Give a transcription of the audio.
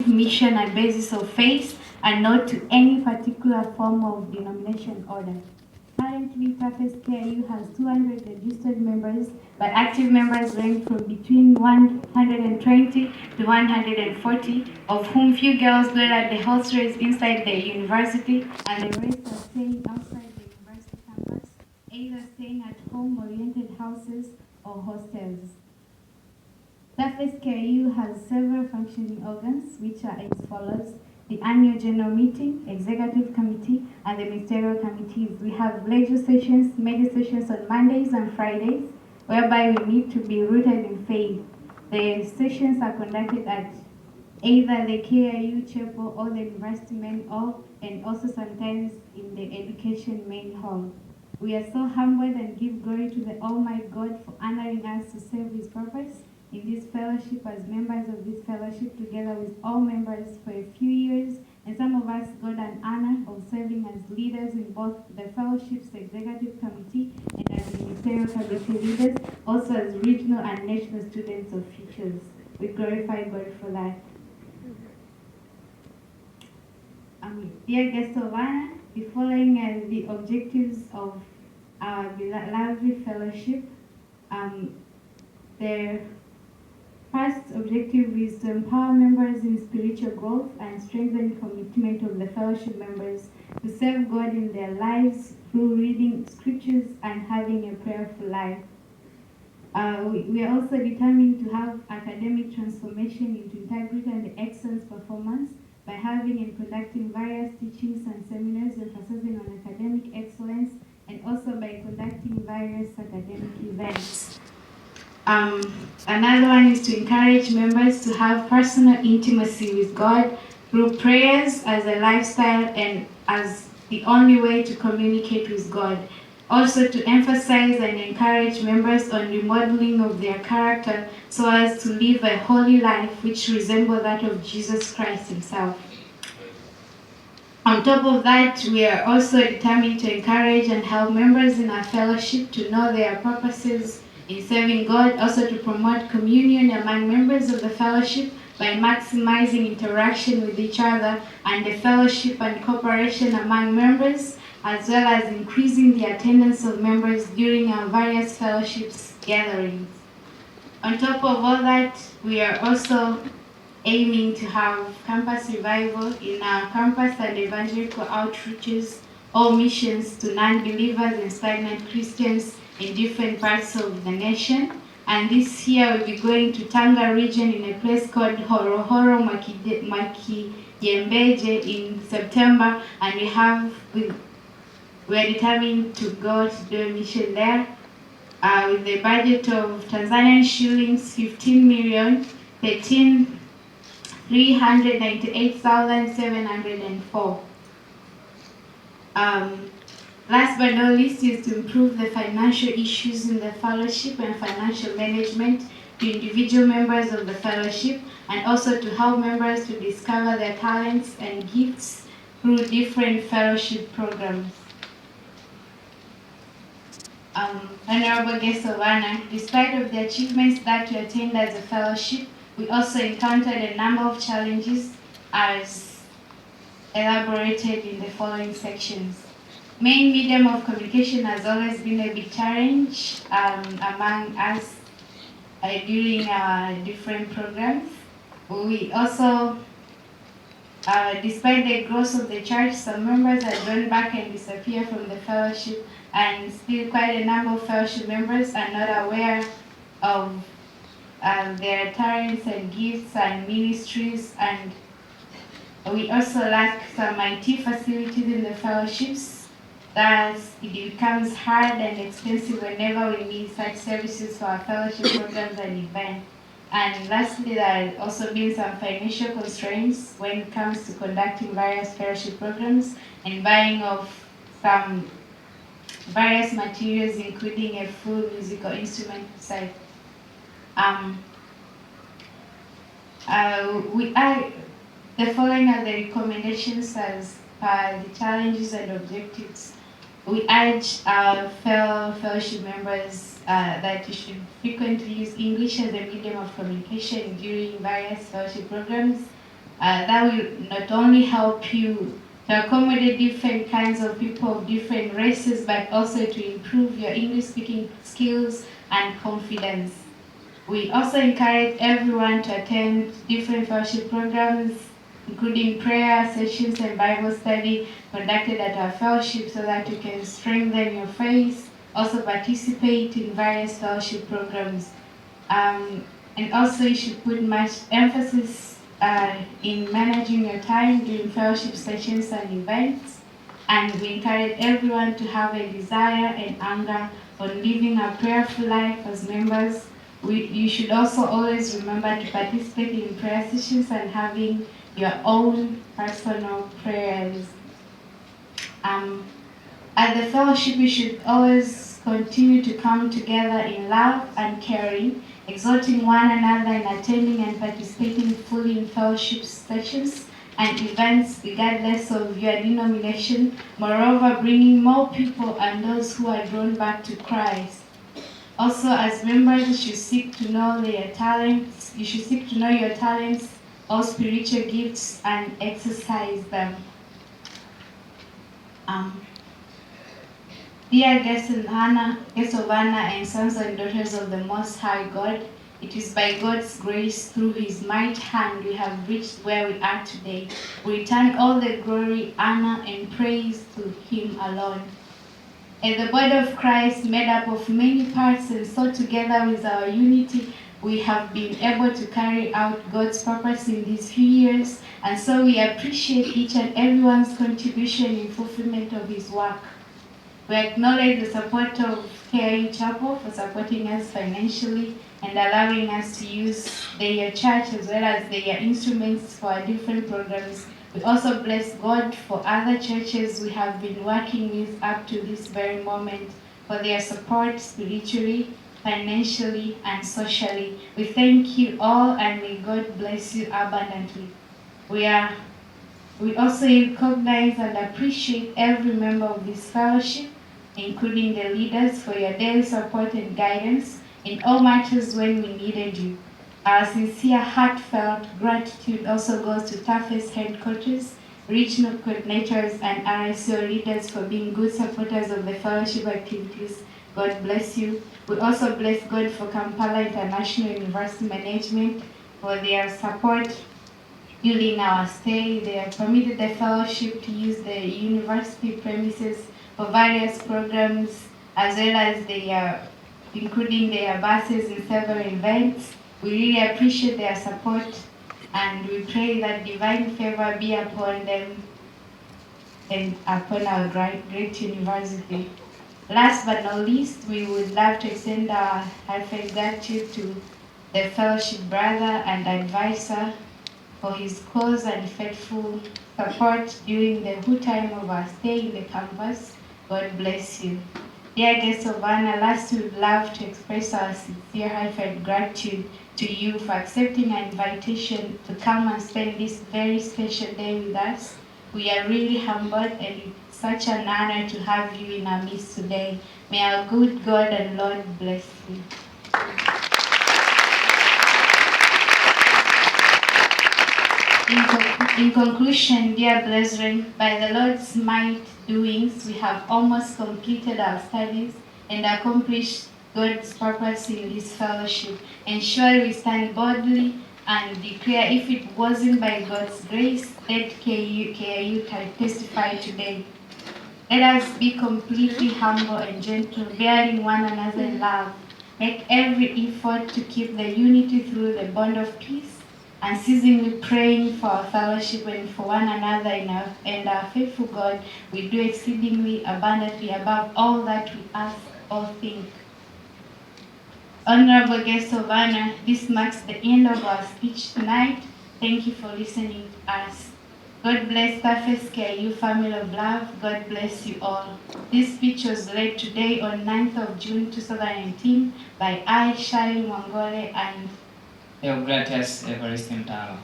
mission and basis of faith and not to any particular form of denomination order. Currently, Toughest KIU has 200 registered members, but active members range from between 120 to 140, of whom few girls dwell at the hostels inside the university, and the rest are staying outside the university campus, either staying at home-oriented houses or hostels. Toughest KIU has several functioning organs, which are as follows: the annual general meeting, executive committee, and the ministerial committees. We have leisure sessions, media sessions on Mondays and Fridays, whereby we need to be rooted in faith. The sessions are conducted at either the KIU chapel or the university main hall, and also sometimes in the education main hall. We are so humbled and give glory to the Almighty God for honoring us to serve His purpose in this fellowship as members of this fellowship, together with all members for a few years, and some of us got an honor of serving as leaders in both the fellowship's executive committee and as ministerial committee leaders, also as regional and national students of futures. We glorify God for that. Dear guests of honor, the following are the objectives of our lovely fellowship. The first objective is to empower members in spiritual growth and strengthen commitment of the fellowship members to serve God in their lives through reading scriptures and having a prayerful life. We are also determined to have academic transformation into integrity and excellence performance by having and conducting various teachings and seminars emphasizing on academic excellence, and also by conducting various academic events. Another one is to encourage members to have personal intimacy with God through prayers as a lifestyle and as the only way to communicate with God. Also to emphasize and encourage members on remodeling of their character so as to live a holy life which resembles that of Jesus Christ Himself. On top of that, we are also determined to encourage and help members in our fellowship to know their purposes in serving God, also to promote communion among members of the fellowship by maximizing interaction with each other and the fellowship and cooperation among members, as well as increasing the attendance of members during our various fellowships gatherings. On top of all that, we are also aiming to have campus revival in our campus and evangelical outreaches or missions to non-believers and stagnant Christians in different parts of the nation. And this year we'll be going to Tanga region in a place called Horohoro Makiyembeje in September, and we're determined to go to do a mission there with the budget of Tanzanian shillings 15,398,704. Last but not least is to improve the financial issues in the fellowship and financial management to individual members of the fellowship, and also to help members to discover their talents and gifts through different fellowship programs. Honorable guests of honor, despite of the achievements that we attained as a fellowship, we also encountered a number of challenges as elaborated in the following sections. Main medium of communication has always been a big challenge among us during our different programs. We also, despite the growth of the church, some members have gone back and disappeared from the fellowship, and still quite a number of fellowship members are not aware of their talents and gifts and ministries, and we also lack some IT facilities in the fellowships. Thus, it becomes hard and expensive whenever we need such services for our fellowship programs and events. And lastly, there have also been some financial constraints when it comes to conducting various fellowship programs and buying of some various materials, including a full musical instrument set. The following are the recommendations as per the challenges and objectives. We urge our fellow fellowship members that you should frequently use English as a medium of communication during various fellowship programs. That will not only help you to accommodate different kinds of people of different races, but also to improve your English speaking skills and confidence. We also encourage everyone to attend different fellowship programs, including prayer sessions and Bible study conducted at our fellowship, so that you can strengthen your faith, also participate in various fellowship programs. And also you should put much emphasis in managing your time during fellowship sessions and events. And we encourage everyone to have a desire and anger on living a prayerful life as members. You should also always remember to participate in prayer sessions and having your own personal prayers. At the fellowship, we should always continue to come together in love and caring, exhorting one another in attending and participating fully in fellowship sessions and events regardless of your denomination, moreover bringing more people and those who are drawn back to Christ. Also, as members, you should seek to know their talents. You should seek to know your talents or spiritual gifts and exercise them. Dear guests of honor and sons and daughters of the Most High God, it is by God's grace, through His mighty hand, we have reached where we are today. We return all the glory, honor, and praise to Him alone. As the body of Christ, made up of many parts and so together with our unity, we have been able to carry out God's purpose in these few years, and so we appreciate each and everyone's contribution in fulfillment of His work. We acknowledge the support of KIU Chapel for supporting us financially and allowing us to use their church as well as their instruments for our different programs. We also bless God for other churches we have been working with up to this very moment for their support spiritually, financially, and socially. We thank you all and may God bless you abundantly. We also recognize and appreciate every member of this fellowship, including the leaders, for your daily support and guidance in all matters when we needed you. Our sincere, heartfelt gratitude also goes to TAFE's headquarters, regional coordinators, and RSO leaders for being good supporters of the fellowship activities. God bless you. We also bless God for Kampala International University Management for their support during our stay. They have permitted the fellowship to use the university premises for various programs, as well as including their buses in several events. We really appreciate their support, and we pray that divine favor be upon them and upon our great university. Last but not least, we would love to extend our heartfelt gratitude to the fellowship brother and advisor for his close and faithful support during the whole time of our stay in the campus. God bless you. Dear guests of honor, last we would love to express our sincere heartfelt gratitude to you for accepting our invitation to come and spend this very special day with us. We are really humbled, and it's such an honor to have you in our midst today. May our good God and Lord bless you. In conclusion, dear brethren, by the Lord's might doings, we have almost completed our studies and accomplished God's purpose in this fellowship. And surely we stand boldly and declare, if it wasn't by God's grace, let KIU testify today. Let us be completely humble and gentle, bearing one another in love. Make every effort to keep the unity through the bond of peace, unceasingly praying for our fellowship and for one another and our faithful God. We do exceedingly abundantly above all that we ask or think. Honorable guests of honor, this marks the end of our speech tonight. Thank you for listening to us. God bless TAFE's KIU family of love. God bless you all. This speech was led today on 9th of June 2019 by I, Shali Mongole, and Eagt Everest Mtalo.